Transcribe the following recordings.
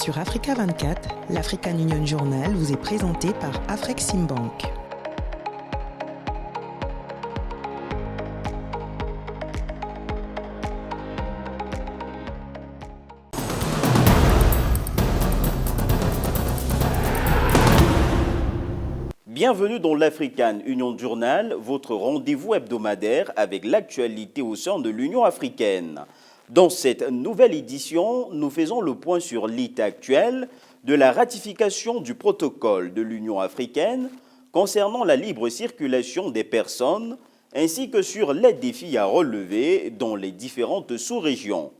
Sur Africa 24, l'African Union Journal vous est présenté par Afreximbank. Bienvenue dans l'African Union Journal, votre rendez-vous hebdomadaire avec l'actualité au sein de l'Union africaine. Dans cette nouvelle édition, nous faisons le point sur l'état actuel de la ratification du protocole de l'Union africaine concernant la libre circulation des personnes ainsi que sur les défis à relever dans les différentes sous-régions.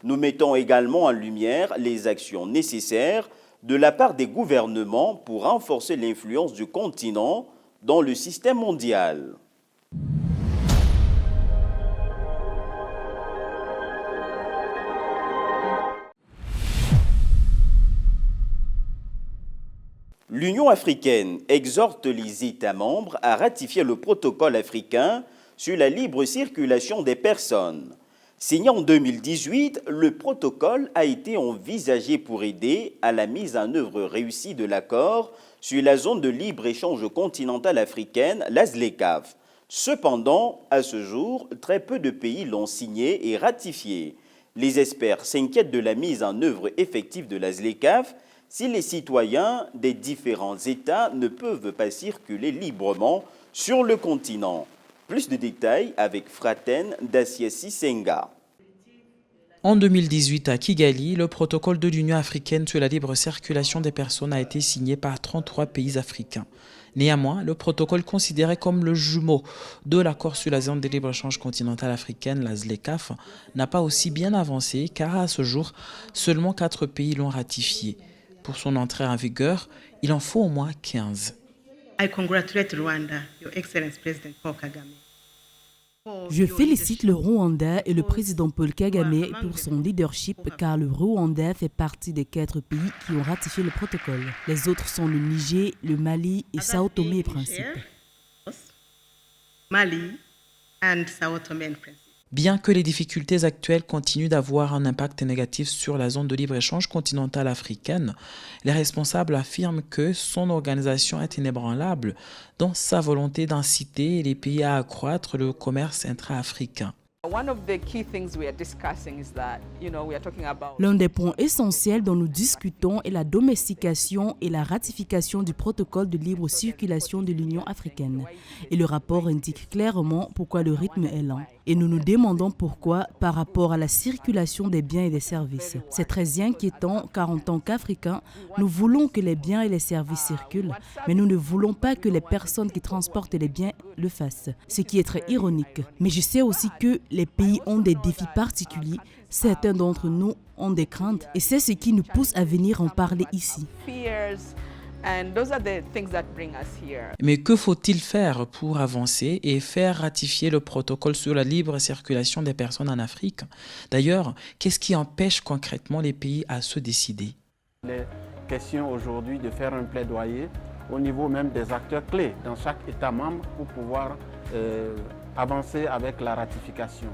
Nous mettons également en lumière les actions nécessaires de la part des gouvernements pour renforcer l'influence du continent dans le système mondial. L'Union africaine exhorte les États membres à ratifier le protocole africain sur la libre circulation des personnes. Signé en 2018, le protocole a été envisagé pour aider à la mise en œuvre réussie de l'accord sur la zone de libre-échange continentale africaine, la ZLECAf. Cependant, à ce jour, très peu de pays l'ont signé et ratifié. Les experts s'inquiètent de la mise en œuvre effective de la ZLECAf si les citoyens des différents États ne peuvent pas circuler librement sur le continent. Plus de détails avec Fraten Daciesi Senga. En 2018, à Kigali, le protocole de l'Union africaine sur la libre circulation des personnes a été signé par 33 pays africains. Néanmoins, le protocole considéré comme le jumeau de l'accord sur la zone de libre-échange continentale africaine, la ZLECAf, n'a pas aussi bien avancé car à ce jour, seulement 4 pays l'ont ratifié. Pour son entrée en vigueur, il en faut au moins 15. I congratulate Rwanda, Your Excellency President Paul Kagame. Je félicite le Rwanda et le président Paul Kagame pour son leadership car le Rwanda fait partie des 4 pays qui ont ratifié le protocole. Les autres sont le Niger, le Mali et Sao Tomé et Principe. Mali and Sao Tomé and Principe. Bien que les difficultés actuelles continuent d'avoir un impact négatif sur la zone de libre-échange continentale africaine, les responsables affirment que son organisation est inébranlable dans sa volonté d'inciter les pays à accroître le commerce intra-africain. L'un des points essentiels dont nous discutons est la domestication et la ratification du protocole de libre circulation de l'Union africaine. Et le rapport indique clairement pourquoi le rythme est lent. Et nous nous demandons pourquoi par rapport à la circulation des biens et des services. C'est très inquiétant car en tant qu'Africains, nous voulons que les biens et les services circulent, mais nous ne voulons pas que les personnes qui transportent les biens le fassent, ce qui est très ironique. Mais je sais aussi que les pays ont des défis particuliers, certains d'entre nous ont des craintes et c'est ce qui nous pousse à venir en parler ici. Mais que faut-il faire pour avancer et faire ratifier le protocole sur la libre circulation des personnes en Afrique? D'ailleurs, qu'est-ce qui empêche concrètement les pays à se décider? Il est question aujourd'hui de faire un plaidoyer au niveau même des acteurs clés dans chaque État membre pour pouvoir avancer avec la ratification.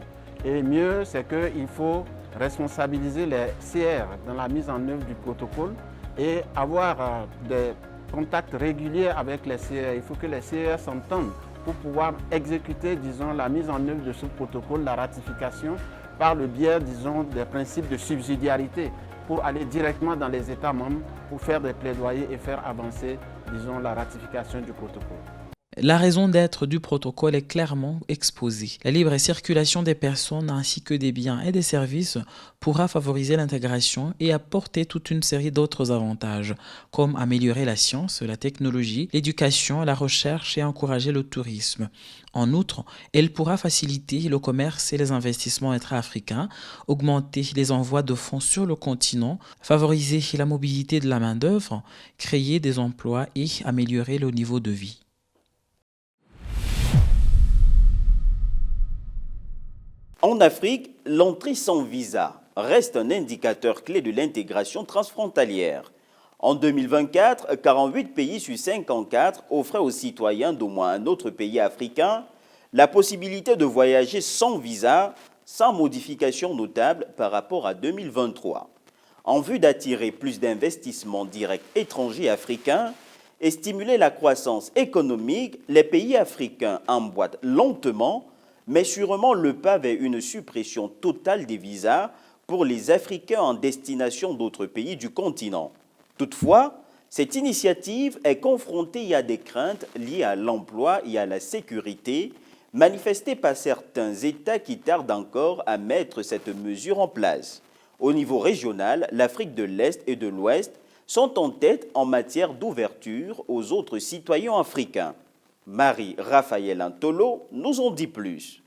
Et mieux, c'est qu'il faut responsabiliser les CR dans la mise en œuvre du protocole et avoir des contacts réguliers avec les CR. Il faut que les CR s'entendent pour pouvoir exécuter, disons, la mise en œuvre de ce protocole, la ratification, par le biais, disons, des principes de subsidiarité, pour aller directement dans les États membres, pour faire des plaidoyers et faire avancer, disons, la ratification du protocole. La raison d'être du protocole est clairement exposée. La libre circulation des personnes ainsi que des biens et des services pourra favoriser l'intégration et apporter toute une série d'autres avantages, comme améliorer la science, la technologie, l'éducation, la recherche et encourager le tourisme. En outre, elle pourra faciliter le commerce et les investissements intra-africains, augmenter les envois de fonds sur le continent, favoriser la mobilité de la main-d'œuvre, créer des emplois et améliorer le niveau de vie. En Afrique, l'entrée sans visa reste un indicateur clé de l'intégration transfrontalière. En 2024, 48 pays sur 54 offraient aux citoyens d'au moins un autre pays africain la possibilité de voyager sans visa, sans modification notable par rapport à 2023. en vue d'attirer plus d'investissements directs étrangers africains et stimuler la croissance économique, les pays africains emboîtent lentement, mais sûrement le pas vers une suppression totale des visas pour les Africains en destination d'autres pays du continent. Toutefois, cette initiative est confrontée à des craintes liées à l'emploi et à la sécurité, manifestées par certains États qui tardent encore à mettre cette mesure en place. Au niveau régional, l'Afrique de l'Est et de l'Ouest sont en tête en matière d'ouverture aux autres citoyens africains. Marie-Raphaël Antolo nous en dit plus.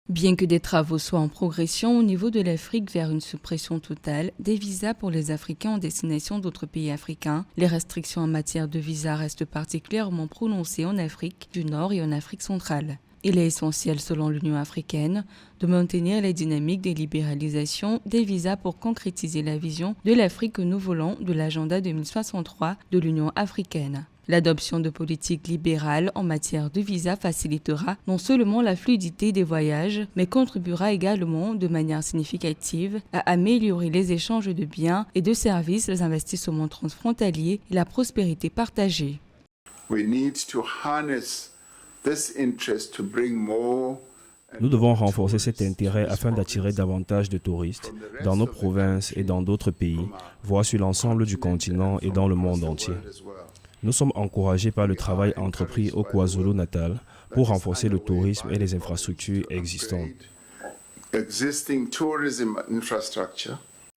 Bien que des travaux soient en progression au niveau de l'Afrique vers une suppression totale des visas pour les Africains en destination d'autres pays africains, les restrictions en matière de visas restent particulièrement prononcées en Afrique du Nord et en Afrique centrale. Il est essentiel, selon l'Union africaine, de maintenir les dynamiques de libéralisation des visas pour concrétiser la vision de l'Afrique que nous voulons de l'agenda 2063 de l'Union africaine. L'adoption de politiques libérales en matière de visa facilitera non seulement la fluidité des voyages, mais contribuera également de manière significative à améliorer les échanges de biens et de services, les investissements transfrontaliers et la prospérité partagée. Nous devons renforcer cet intérêt afin d'attirer davantage de touristes dans nos provinces et dans d'autres pays, voire sur l'ensemble du continent et dans le monde entier. Nous sommes encouragés par le travail entrepris au KwaZulu-Natal pour renforcer le tourisme et les infrastructures existantes.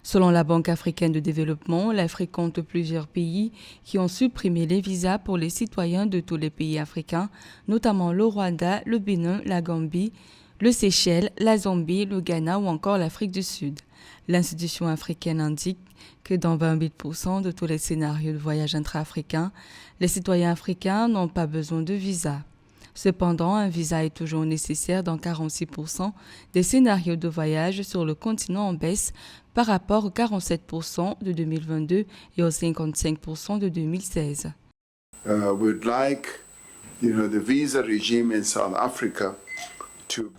Selon la Banque africaine de développement, l'Afrique compte plusieurs pays qui ont supprimé les visas pour les citoyens de tous les pays africains, notamment le Rwanda, le Bénin, la Gambie, le Seychelles, la Zambie, le Ghana ou encore l'Afrique du Sud. L'institution africaine indique que dans 28% de tous les scénarios de voyage intra-africain, les citoyens africains n'ont pas besoin de visa. Cependant, un visa est toujours nécessaire dans 46% des scénarios de voyage sur le continent en baisse par rapport aux 47% de 2022 et aux 55% de 2016.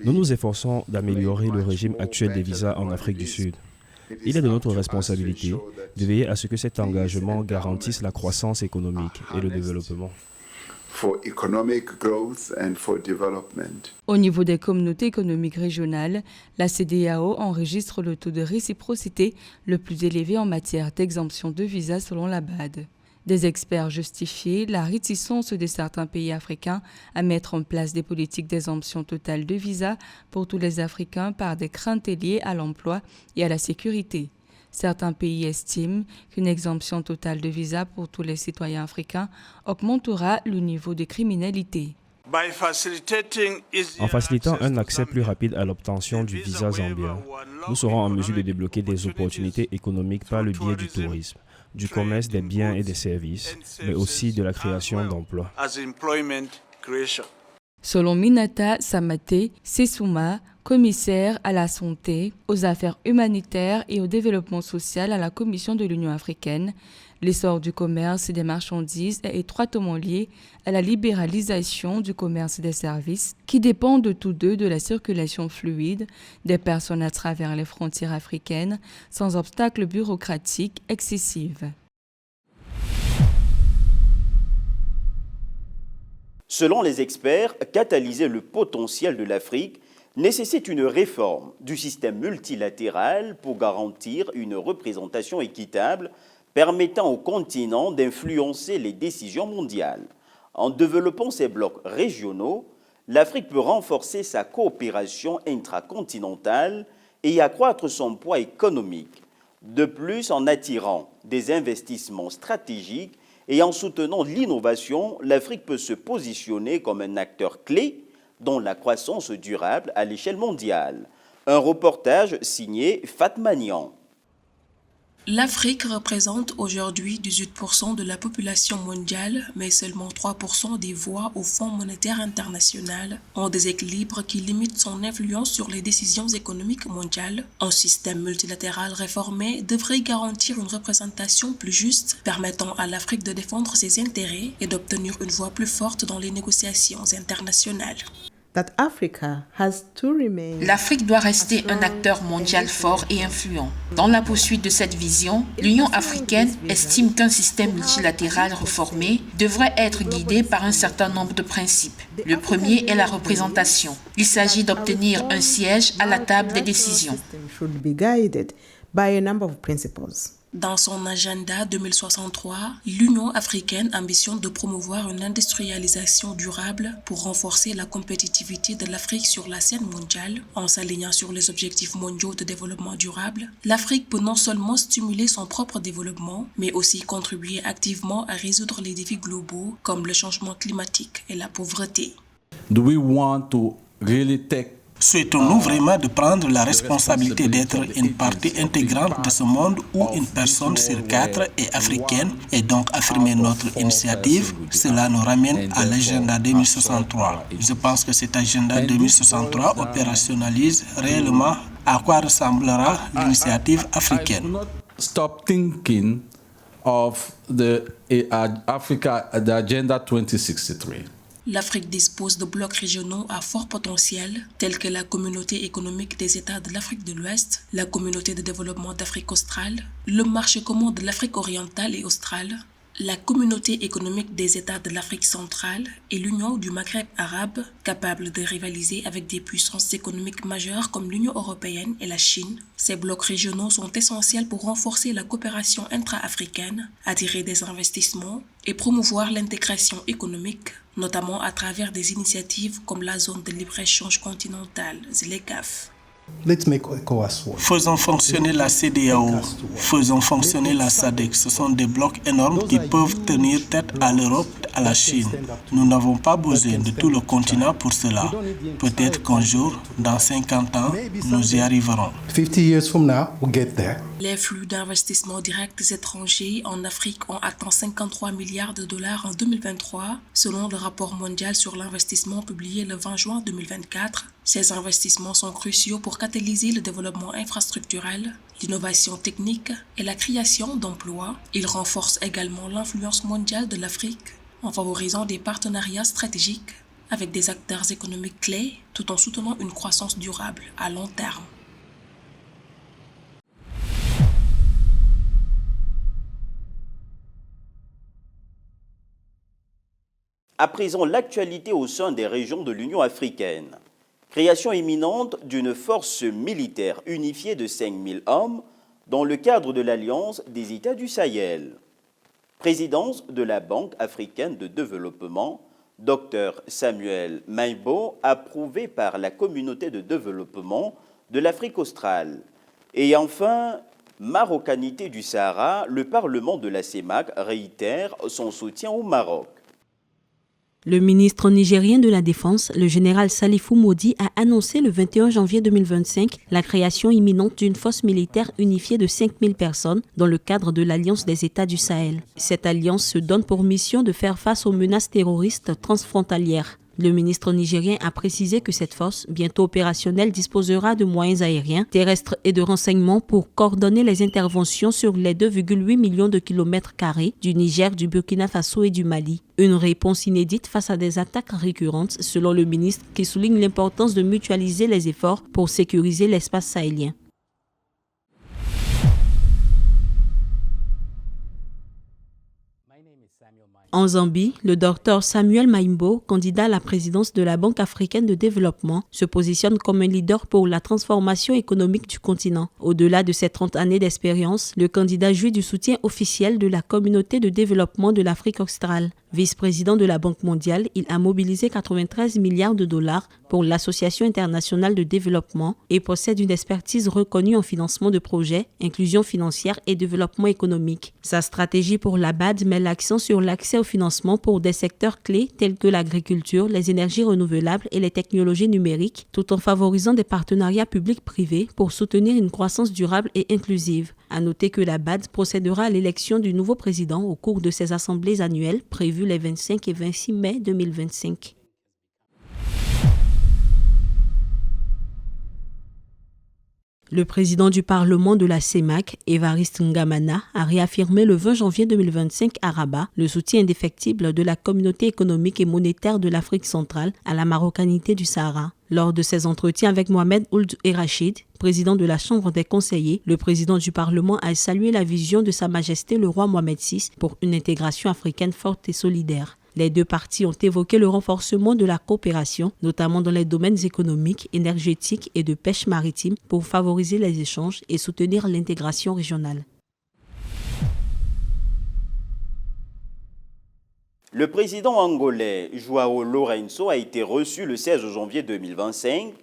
Nous nous efforçons d'améliorer le régime actuel des visas en Afrique du Sud. Il est de notre responsabilité de veiller à ce que cet engagement garantisse la croissance économique et le développement. Au niveau des communautés économiques régionales, la CEDEAO enregistre le taux de réciprocité le plus élevé en matière d'exemption de visa selon la BAD. Des experts justifient la réticence de certains pays africains à mettre en place des politiques d'exemption totale de visa pour tous les Africains par des craintes liées à l'emploi et à la sécurité. Certains pays estiment qu'une exemption totale de visa pour tous les citoyens africains augmentera le niveau de criminalité. En facilitant un accès plus rapide à l'obtention du visa zambien, nous serons en mesure de débloquer des opportunités économiques par le biais du tourisme, du commerce des biens et des services, mais aussi de la création d'emplois. Selon Minata Samate Sesuma, commissaire à la santé, aux affaires humanitaires et au développement social à la Commission de l'Union africaine, l'essor du commerce des marchandises est étroitement lié à la libéralisation du commerce des services, qui dépendent tous deux de la circulation fluide des personnes à travers les frontières africaines, sans obstacles bureaucratiques excessifs. Selon les experts, catalyser le potentiel de l'Afrique nécessite une réforme du système multilatéral pour garantir une représentation équitable permettant au continent d'influencer les décisions mondiales. En développant ces blocs régionaux, l'Afrique peut renforcer sa coopération intracontinentale et accroître son poids économique. De plus, en attirant des investissements stratégiques et en soutenant l'innovation, l'Afrique peut se positionner comme un acteur clé dans la croissance durable à l'échelle mondiale. Un reportage signé Fatma Niang. L'Afrique représente aujourd'hui 18% de la population mondiale, mais seulement 3% des voix au Fonds monétaire international, en déséquilibre qui limite son influence sur les décisions économiques mondiales. Un système multilatéral réformé devrait garantir une représentation plus juste, permettant à l'Afrique de défendre ses intérêts et d'obtenir une voix plus forte dans les négociations internationales. L'Afrique doit rester un acteur mondial fort et influent. Dans la poursuite de cette vision, l'Union africaine estime qu'un système multilatéral réformé devrait être guidé par un certain nombre de principes. Le premier est la représentation. Il s'agit d'obtenir un siège à la table des décisions. Dans son agenda 2063, l'Union africaine ambitionne de promouvoir une industrialisation durable pour renforcer la compétitivité de l'Afrique sur la scène mondiale. En s'alignant sur les objectifs mondiaux de développement durable, l'Afrique peut non seulement stimuler son propre développement, mais aussi contribuer activement à résoudre les défis globaux comme le changement climatique et la pauvreté. Souhaitons-nous vraiment de prendre la responsabilité d'être une partie intégrante de ce monde où une personne sur 4 est africaine et donc affirmer notre initiative? Cela nous ramène à l'agenda 2063. Je pense que cet agenda 2063 opérationnalise réellement à quoi ressemblera l'initiative africaine. Stop thinking of the Agenda 2063. L'Afrique dispose de blocs régionaux à fort potentiel, tels que la Communauté économique des États de l'Afrique de l'Ouest, la Communauté de développement d'Afrique australe, le marché commun de l'Afrique orientale et australe, la Communauté économique des États de l'Afrique centrale et l'Union du Maghreb arabe, capables de rivaliser avec des puissances économiques majeures comme l'Union européenne et la Chine. Ces blocs régionaux sont essentiels pour renforcer la coopération intra-africaine, attirer des investissements et promouvoir l'intégration économique, notamment à travers des initiatives comme la zone de libre-échange continentale, ZLECAf. Faisons fonctionner la CEDEAO, faisons fonctionner la SADC. Ce sont des blocs énormes qui peuvent tenir tête à l'Europe, à la Chine. Nous n'avons pas besoin de tout le continent pour cela. Peut-être qu'un jour, dans 50 ans, nous y arriverons. Les flux d'investissements directs étrangers en Afrique ont atteint 53 milliards de dollars en 2023, selon le rapport mondial sur l'investissement publié le 20 juin 2024. Ces investissements sont cruciaux pour catalyser le développement infrastructurel, l'innovation technique et la création d'emplois. Ils renforcent également l'influence mondiale de l'Afrique en favorisant des partenariats stratégiques avec des acteurs économiques clés tout en soutenant une croissance durable à long terme. À présent, l'actualité au sein des régions de l'Union africaine. Création imminente d'une force militaire unifiée de 5000 hommes dans le cadre de l'Alliance des États du Sahel. Présidence de la Banque africaine de développement, Dr Samuel Maïbo, approuvé par la communauté de développement de l'Afrique australe. Et enfin, Marocanité du Sahara, le Parlement de la CEMAC réitère son soutien au Maroc. Le ministre nigérien de la Défense, le général Salifou Modi, a annoncé le 21 janvier 2025 la création imminente d'une force militaire unifiée de 5000 personnes dans le cadre de l'Alliance des États du Sahel. Cette alliance se donne pour mission de faire face aux menaces terroristes transfrontalières. Le ministre nigérien a précisé que cette force, bientôt opérationnelle, disposera de moyens aériens, terrestres et de renseignements pour coordonner les interventions sur les 2,8 millions de kilomètres carrés du Niger, du Burkina Faso et du Mali. Une réponse inédite face à des attaques récurrentes, selon le ministre, qui souligne l'importance de mutualiser les efforts pour sécuriser l'espace sahélien. En Zambie, le docteur Samuel Maïbo, candidat à la présidence de la Banque africaine de développement, se positionne comme un leader pour la transformation économique du continent. Au-delà de ses 30 années d'expérience, le candidat jouit du soutien officiel de la communauté de développement de l'Afrique australe. Vice-président de la Banque mondiale, il a mobilisé 93 milliards de dollars pour l'Association internationale de développement et possède une expertise reconnue en financement de projets, inclusion financière et développement économique. Sa stratégie pour la BAD met l'accent sur l'accès au financement pour des secteurs clés tels que l'agriculture, les énergies renouvelables et les technologies numériques, tout en favorisant des partenariats publics-privés pour soutenir une croissance durable et inclusive. À noter que la BAD procédera à l'élection du nouveau président au cours de ses assemblées annuelles prévues les 25 et 26 mai 2025. Le président du Parlement de la CEMAC, Évariste Ngamana, a réaffirmé le 20 janvier 2025 à Rabat le soutien indéfectible de la communauté économique et monétaire de l'Afrique centrale à la marocanité du Sahara. Lors de ses entretiens avec Mohamed Ould Errachid, président de la Chambre des conseillers, le président du Parlement a salué la vision de Sa Majesté le roi Mohamed VI pour une intégration africaine forte et solidaire. Les deux parties ont évoqué le renforcement de la coopération, notamment dans les domaines économiques, énergétiques et de pêche maritime pour favoriser les échanges et soutenir l'intégration régionale. Le président angolais João Lourenço a été reçu le 16 janvier 2025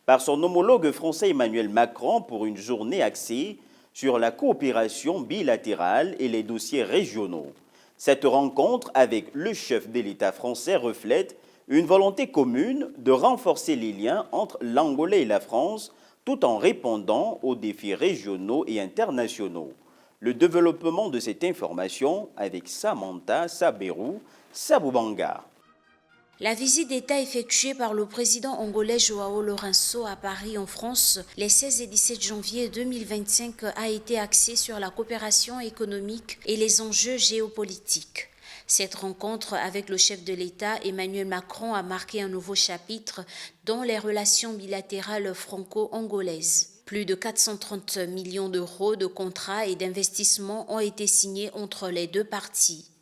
par son homologue français Emmanuel Macron pour une journée axée sur la coopération bilatérale et les dossiers régionaux. Cette rencontre avec le chef de l'État français reflète une volonté commune de renforcer les liens entre l'Angola et la France tout en répondant aux défis régionaux et internationaux. Le développement de cette information avec Samantha Saberou Saboubanga. La visite d'État effectuée par le président angolais João Lourenço à Paris en France les 16 et 17 janvier 2025 a été axée sur la coopération économique et les enjeux géopolitiques. Cette rencontre avec le chef de l'État Emmanuel Macron a marqué un nouveau chapitre dans les relations bilatérales franco-angolaises. Plus de 430 millions d'euros de contrats et d'investissements ont été signés entre les deux parties.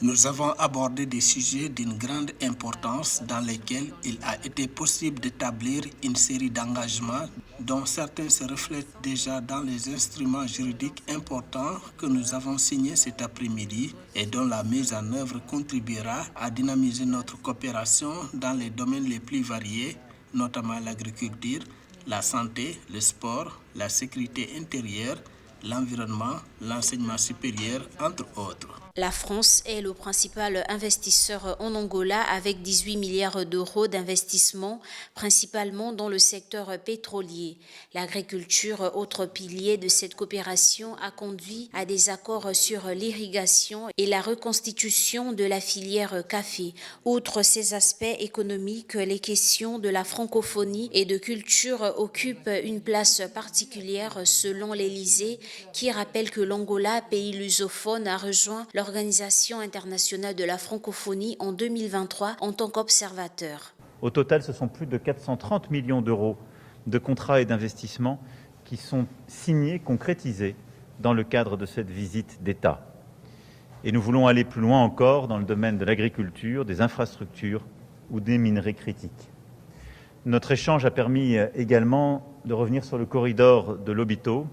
Nous avons abordé des sujets d'une grande importance dans lesquels il a été possible d'établir une série d'engagements dont certains se reflètent déjà dans les instruments juridiques importants que nous avons signés cet après-midi et dont la mise en œuvre contribuera à dynamiser notre coopération dans les domaines les plus variés, notamment l'agriculture, la santé, le sport, la sécurité intérieure, l'environnement, l'enseignement supérieur, entre autres. La France est le principal investisseur en Angola avec 18 milliards d'euros d'investissement, principalement dans le secteur pétrolier. L'agriculture, autre pilier de cette coopération, a conduit à des accords sur l'irrigation et la reconstitution de la filière café. Outre ces aspects économiques, les questions de la francophonie et de culture occupent une place particulière selon l'Élysée, qui rappelle que l'Angola, pays lusophone, a rejoint l'Organisation internationale de la francophonie en 2023 en tant qu'observateur. Au total, ce sont plus de 430 millions d'euros de contrats et d'investissements qui sont signés, concrétisés dans le cadre de cette visite d'État. Et nous voulons aller plus loin encore dans le domaine de l'agriculture, des infrastructures ou des minerais critiques. Notre échange a permis également de revenir sur le corridor de Lobito,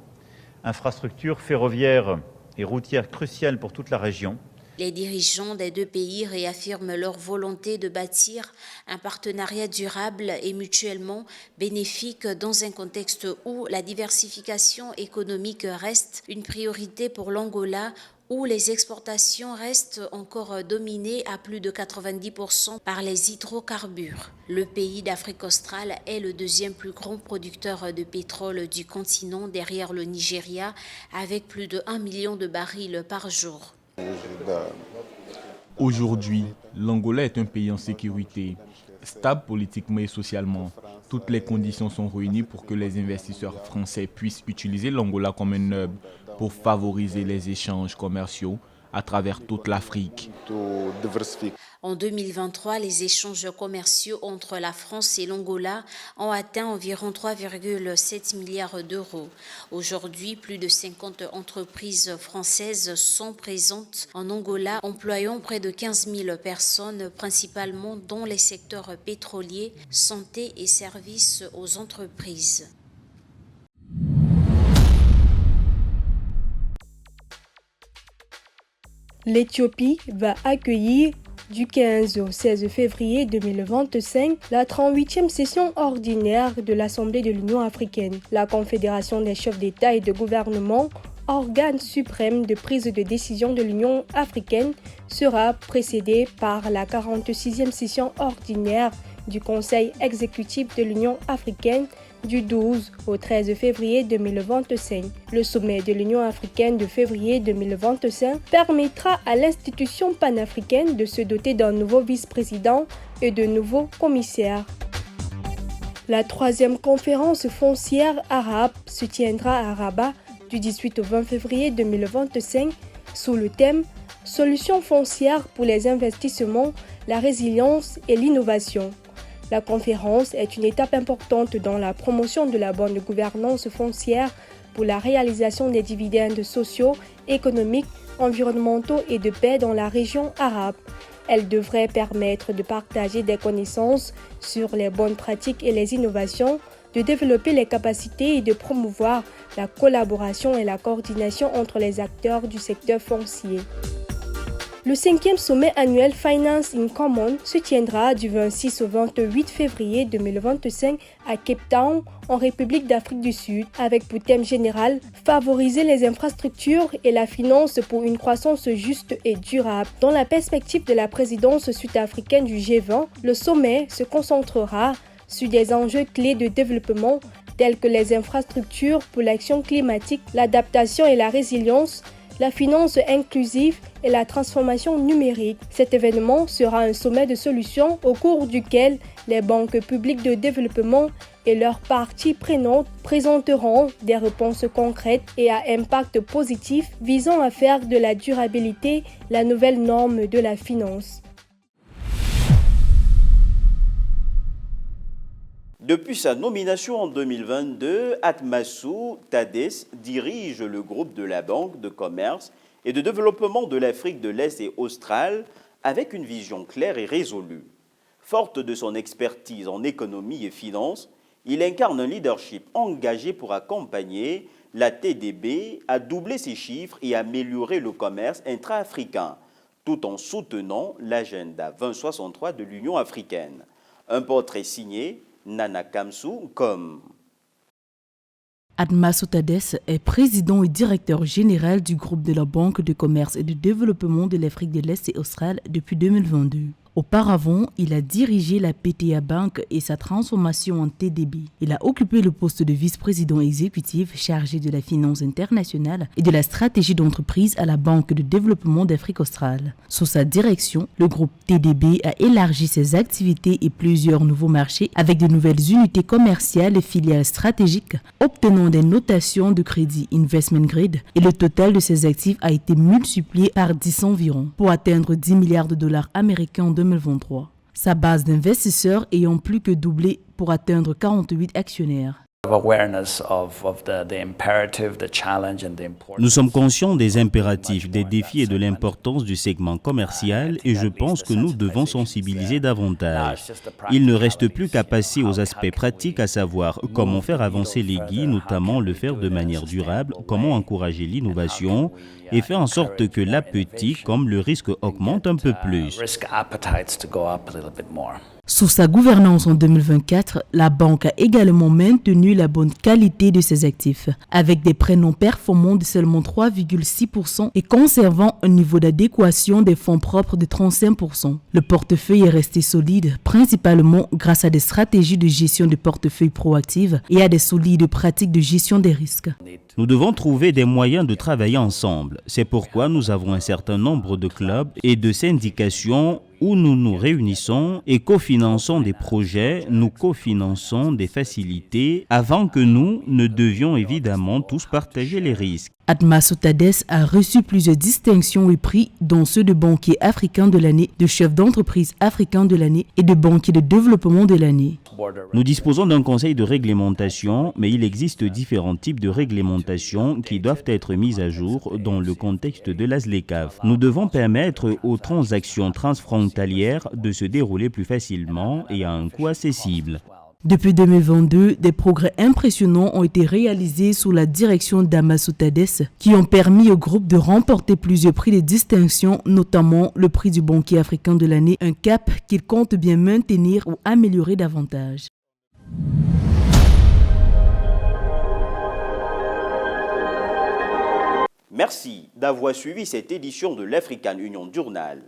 infrastructure ferroviaire et routière cruciale pour toute la région. Les dirigeants des deux pays réaffirment leur volonté de bâtir un partenariat durable et mutuellement bénéfique dans un contexte où la diversification économique reste une priorité pour l'Angola, où les exportations restent encore dominées à plus de 90% par les hydrocarbures. Le pays d'Afrique australe est le deuxième plus grand producteur de pétrole du continent derrière le Nigeria, avec plus de 1 million de barils par jour. Aujourd'hui, l'Angola est un pays en sécurité, stable politiquement et socialement. Toutes les conditions sont réunies pour que les investisseurs français puissent utiliser l'Angola comme un hub pour favoriser les échanges commerciaux à travers toute l'Afrique. En 2023, les échanges commerciaux entre la France et l'Angola ont atteint environ 3,7 milliards d'euros. Aujourd'hui, plus de 50 entreprises françaises sont présentes en Angola, employant près de 15 000 personnes, principalement dans les secteurs pétroliers, santé et services aux entreprises. L'Éthiopie va accueillir du 15 au 16 février 2025 la 38e session ordinaire de l'Assemblée de l'Union africaine. La Confédération des chefs d'État et de gouvernement, organe suprême de prise de décision de l'Union africaine, sera précédée par la 46e session ordinaire du Conseil exécutif de l'Union africaine du 12 au 13 février 2025. Le sommet de l'Union africaine de février 2025 permettra à l'institution panafricaine de se doter d'un nouveau vice-président et de nouveaux commissaires. La 3e conférence foncière arabe se tiendra à Rabat du 18 au 20 février 2025 sous le thème « Solutions foncières pour les investissements, la résilience et l'innovation ». La conférence est une étape importante dans la promotion de la bonne gouvernance foncière pour la réalisation des dividendes sociaux, économiques, environnementaux et de paix dans la région arabe. Elle devrait permettre de partager des connaissances sur les bonnes pratiques et les innovations, de développer les capacités et de promouvoir la collaboration et la coordination entre les acteurs du secteur foncier. Le 5e sommet annuel Finance in Common se tiendra du 26 au 28 février 2025 à Cape Town, en République d'Afrique du Sud, avec pour thème général « Favoriser les infrastructures et la finance pour une croissance juste et durable ». Dans la perspective de la présidence sud-africaine du G20, le sommet se concentrera sur des enjeux clés de développement tels que les infrastructures pour l'action climatique, l'adaptation et la résilience, la finance inclusive et la transformation numérique. Cet événement sera un sommet de solutions au cours duquel les banques publiques de développement et leurs parties prenantes présenteront des réponses concrètes et à impact positif visant à faire de la durabilité la nouvelle norme de la finance. Depuis sa nomination en 2022, Atmassou Tadesse dirige le groupe de la Banque de commerce et de développement de l'Afrique de l'Est et australe avec une vision claire et résolue. Forte de son expertise en économie et finance, il incarne un leadership engagé pour accompagner la TDB à doubler ses chiffres et améliorer le commerce intra-africain, tout en soutenant l'agenda 2063 de l'Union africaine. Un portrait signé Nana Kamsou comme Atmassou Tadesse est président et directeur général du groupe de la Banque de commerce et de développement de l'Afrique de l'Est et australe depuis 2022. Auparavant, il a dirigé la PTA Bank et sa transformation en TDB. Il a occupé le poste de vice-président exécutif chargé de la finance internationale et de la stratégie d'entreprise à la Banque de développement d'Afrique australe. Sous sa direction, le groupe TDB a élargi ses activités et plusieurs nouveaux marchés avec de nouvelles unités commerciales et filiales stratégiques, obtenant des notations de crédit investment grade, et le total de ses actifs a été multiplié par 10 environ pour atteindre 10 milliards de dollars américains en 2023. Sa base d'investisseurs ayant plus que doublé pour atteindre 48 actionnaires. Nous sommes conscients des impératifs, des défis et de l'importance du segment commercial et je pense que nous devons sensibiliser davantage. Il ne reste plus qu'à passer aux aspects pratiques, à savoir comment faire avancer les guides, notamment le faire de manière durable, comment encourager l'innovation et faire en sorte que l'appétit comme le risque augmente un peu plus. Sous sa gouvernance en 2024, la banque a également maintenu la bonne qualité de ses actifs, avec des prêts non performants de seulement 3,6% et conservant un niveau d'adéquation des fonds propres de 35%. Le portefeuille est resté solide, principalement grâce à des stratégies de gestion de portefeuille proactives et à des solides pratiques de gestion des risques. Nous devons trouver des moyens de travailler ensemble. C'est pourquoi nous avons un certain nombre de clubs et de syndications où nous nous réunissons et cofinançons des projets, nous cofinançons des facilités avant que nous ne devions évidemment tous partager les risques. Atmassou Tadesse a reçu plusieurs distinctions et prix, dont ceux de banquier africain de l'année, de chef d'entreprise africain de l'année et de banquier de développement de l'année. Nous disposons d'un conseil de réglementation, mais il existe différents types de réglementations qui doivent être mises à jour dans le contexte de la ZLECAf. Nous devons permettre aux transactions transfrontalières de se dérouler plus facilement et à un coût accessible. Depuis 2022, des progrès impressionnants ont été réalisés sous la direction d'Atmassou Tadesse qui ont permis au groupe de remporter plusieurs prix de distinction, notamment le prix du banquier africain de l'année, un cap qu'il compte bien maintenir ou améliorer davantage. Merci d'avoir suivi cette édition de l'African Union Journal.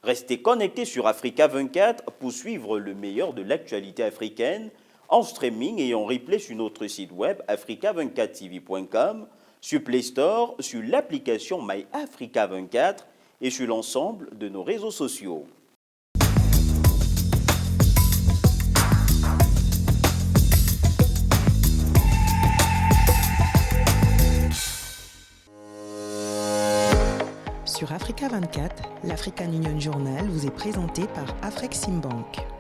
Restez connectés sur Africa 24 pour suivre le meilleur de l'actualité africaine en streaming et en replay sur notre site web africa24tv.com, sur Play Store, sur l'application MyAfrica 24 et sur l'ensemble de nos réseaux sociaux. Sur Africa 24, l'African Union Journal vous est présenté par Afreximbank.